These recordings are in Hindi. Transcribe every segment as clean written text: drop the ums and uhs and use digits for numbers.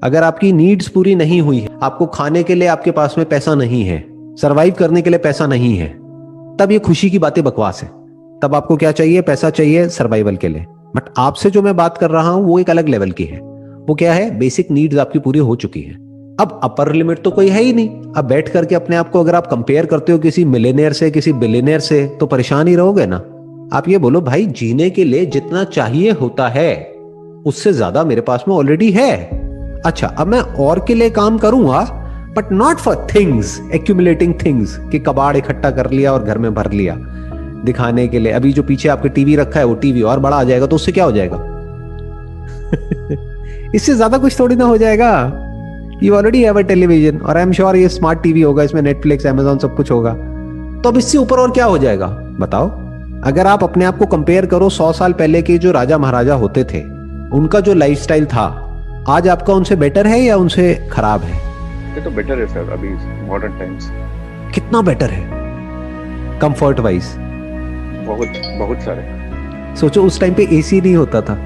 अगर आपकी नीड्स पूरी नहीं हुई है, आपको खाने के लिए आपके पास में पैसा नहीं है, सरवाइव करने के लिए पैसा नहीं है, तब ये खुशी की बातें बकवास है। तब आपको क्या चाहिए? पैसा चाहिए सर्वाइवल के लिए। बट आपसे जो मैं बात कर रहा हूं वो एक अलग लेवल की है। वो क्या है? बेसिक नीड्स आपकी पूरी हो चुकी है। अब अपर लिमिट तो कोई है ही नहीं। अब बैठ करके अपने आप को अगर आप कंपेयर करते हो किसी मिलियनेयर से, किसी बिलियनेयर से, तो परेशान ही रहोगे ना। आप ये बोलो भाई, जीने के लिए जितना चाहिए होता है उससे ज्यादा मेरे पास में ऑलरेडी है। अच्छा, अब मैं और के लिए काम करूंगा, but not for things, accumulating things, कि कबाड़ इकट्ठा कर लिया और घर में भर लिया दिखाने के लिए। अभी जो पीछे आपके टीवी रखा है वो टीवी और बड़ा आ जाएगा तो उससे क्या हो जाएगा? इससे ज्यादा कुछ थोड़ी ना हो जाएगा। You already have a television, और आई एम श्योर ये स्मार्ट टीवी होगा, इसमें नेटफ्लिक्स, अमेजॉन सब कुछ होगा। तो अब इससे ऊपर और क्या हो जाएगा बताओ? अगर आप अपने आप को कंपेयर करो 100 साल पहले के जो राजा महाराजा होते थे, उनका जो लाइफस्टाइल था, आज आपका उनसे बेटर है या उनसे खराब है? ये तो बेटर है सर, अभी मॉडर्न टाइम्स। कितना बेटर है कंफर्ट वाइज? बहुत बहुत सारे। सोचो उस टाइम पे एसी नहीं होता था,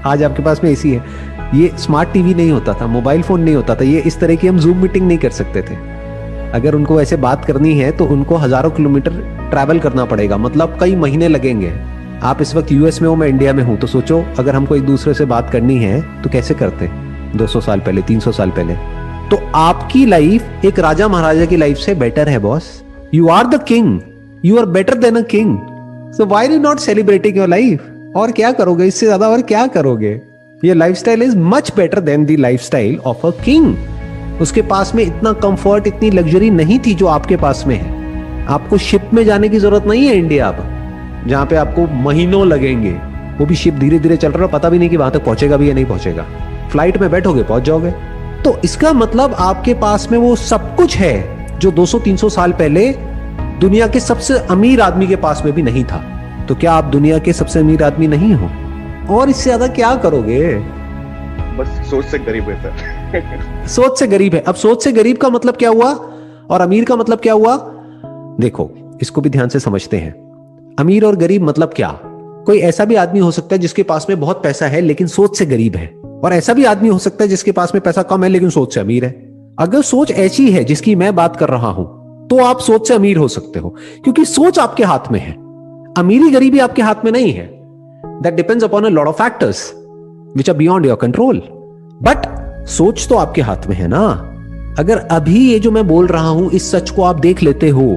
आज आपके पास में एसी है। ये स्मार्ट टीवी नहीं होता था, मोबाइल फोन नहीं होता था, ये इस तरह की हम जूम मीटिंग नहीं कर सकते थे। अगर उनको ऐसे बात करनी है तो उनको हजारों किलोमीटर ट्रैवल करना पड़ेगा, मतलब कई महीने लगेंगे। आप इस वक्त यूएस में हो, मैं इंडिया में हूं, तो सोचो अगर हमको एक दूसरे से बात करनी है तो कैसे करते 200 साल पहले, 300 साल पहले। तो आपकी लाइफ एक राजा महाराजा की लाइफ से बेटर है boss. You are the king, you are better than a king, so why you not celebrating your life? और क्या करोगे इससे ज्यादा? और क्या करोगे? ये lifestyle is much better than the lifestyle of a king. उसके पास में इतना कंफर्ट, इतनी लग्जरी नहीं थी जो आपके पास में है। आपको शिप में जाने की जरूरत नहीं है इंडिया अब, जहां पे आपको महीनों लगेंगे। वो भी शिप धीरे धीरे चल रहा है, पता भी नहीं कि वहां तक पहुंचेगा भी या नहीं पहुंचेगा। फ्लाइट में बैठोगे पहुंच जाओगे। तो इसका मतलब आपके पास में वो सब कुछ है जो 200-300 साल पहले दुनिया के सबसे अमीर आदमी के पास में भी नहीं था। तो क्या आप दुनिया के सबसे अमीर आदमी नहीं हो? और इससे ज्यादा क्या करोगे? बस सोच से गरीब है सर। सोच से गरीब है। अब सोच से गरीब का मतलब क्या हुआ और अमीर का मतलब क्या हुआ? देखो, इसको भी ध्यान से समझते हैं। अमीर और गरीब मतलब क्या? कोई ऐसा भी आदमी हो सकता है जिसके पास में बहुत पैसा है लेकिन सोच से गरीब है, और ऐसा भी आदमी हो सकता है जिसके पास में पैसा कम है लेकिन सोच से अमीर है। अगर सोच ऐसी है जिसकी मैं बात कर रहा हूं तो आप सोच से अमीर हो सकते हो, क्योंकि सोच आपके हाथ में है। अमीरी गरीबी आपके हाथ में नहीं है। That depends upon a lot of factors which are beyond your control, but सोच तो आपके हाथ में है ना। अगर अभी ये जो मैं बोल रहा हूं इस सच को आप देख लेते हो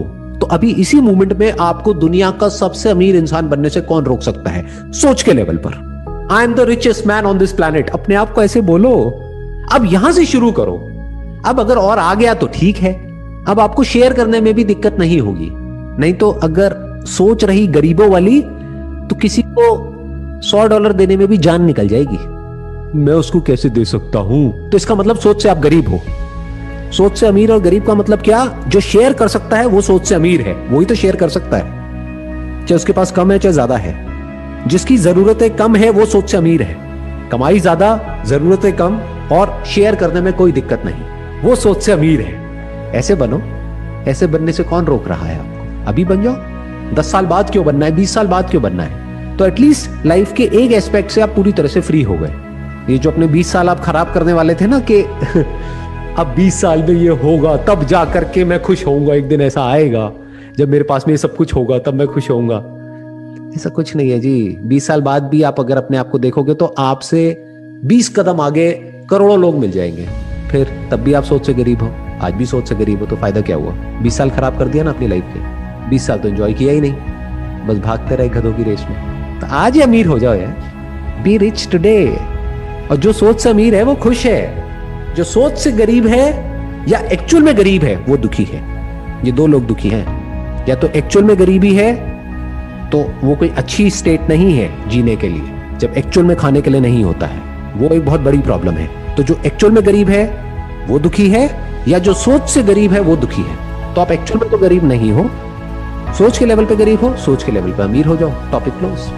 तो अभी इसी मोमेंट में आपको दुनिया का सबसे अमीर इंसान बनने से कौन रोक सकता है? सोच के लेवल पर I am the richest man on this planet, अपने आप को ऐसे बोलो। अब यहां से शुरू करो। अब अगर और आ गया तो ठीक है, अब आपको शेयर करने में भी दिक्कत नहीं होगी। नहीं तो अगर सोच रही गरीबों वाली तो किसी को $100 देने में भी जान निकल जाएगी। मैं उसको कैसे दे सकता हूं? तो इसका मतलब सोच से आप गरीब हो। सोच से अमीर और गरीब का मतलब क्या? जो शेयर कर सकता है वो सोच से अमीर है, वही तो शेयर कर सकता है, चाहे उसके पास कम है चाहे ज्यादा है। जिसकी जरूरतें कम है वो सोच से अमीर है। कमाई ज्यादा, जरूरतें कम और शेयर करने में कोई दिक्कत नहीं, वो सोच से अमीर है। ऐसे बनो। ऐसे बनने से कौन रोक रहा है आपको? अभी बन जाओ। 10 साल बाद क्यों बनना है? 20 साल बाद क्यों बनना है? तो एटलीस्ट लाइफ के एक एस्पेक्ट से आप पूरी तरह से फ्री हो गए। ये जो अपने 20 साल आप खराब करने वाले थे ना कि अब 20 साल में ये होगा तब जा करके मैं खुश होऊंगा, एक दिन ऐसा आएगा जब मेरे पास में ये सब कुछ होगा तब मैं खुश होऊंगा। ऐसा कुछ नहीं है जी। 20 साल बाद भी आप अगर अपने आप को देखोगे तो आपसे 20 कदम आगे करोड़ों लोग मिल जाएंगे। फिर तब भी आप सोच से गरीब हो, आज भी सोच से गरीब हो, तो फायदा क्या हुआ? 20 साल खराब कर दिया ना अपनी लाइफ के। 20 साल तो एंजॉय किया ही नहीं, बस भागते रहे गधों की रेस में। तो आज ही अमीर हो जाओ यार। Be rich today. और जो सोच से अमीर है वो खुश है, जो सोच से गरीब है या एक्चुअल में गरीब है वो दुखी है। ये दो लोग दुखी हैं। या तो एक्चुअल में गरीबी है तो वो कोई अच्छी स्टेट नहीं है जीने के लिए, जब एक्चुअल में खाने के लिए नहीं होता है, वो एक बहुत बड़ी प्रॉब्लम है। तो जो एक्चुअल में गरीब है वो दुखी है, या जो सोच से गरीब है वो दुखी है। तो आप एक्चुअल में तो गरीब नहीं हो, सोच के लेवल पे गरीब हो, सोच के लेवल पे अमीर हो जाओ। Topic close.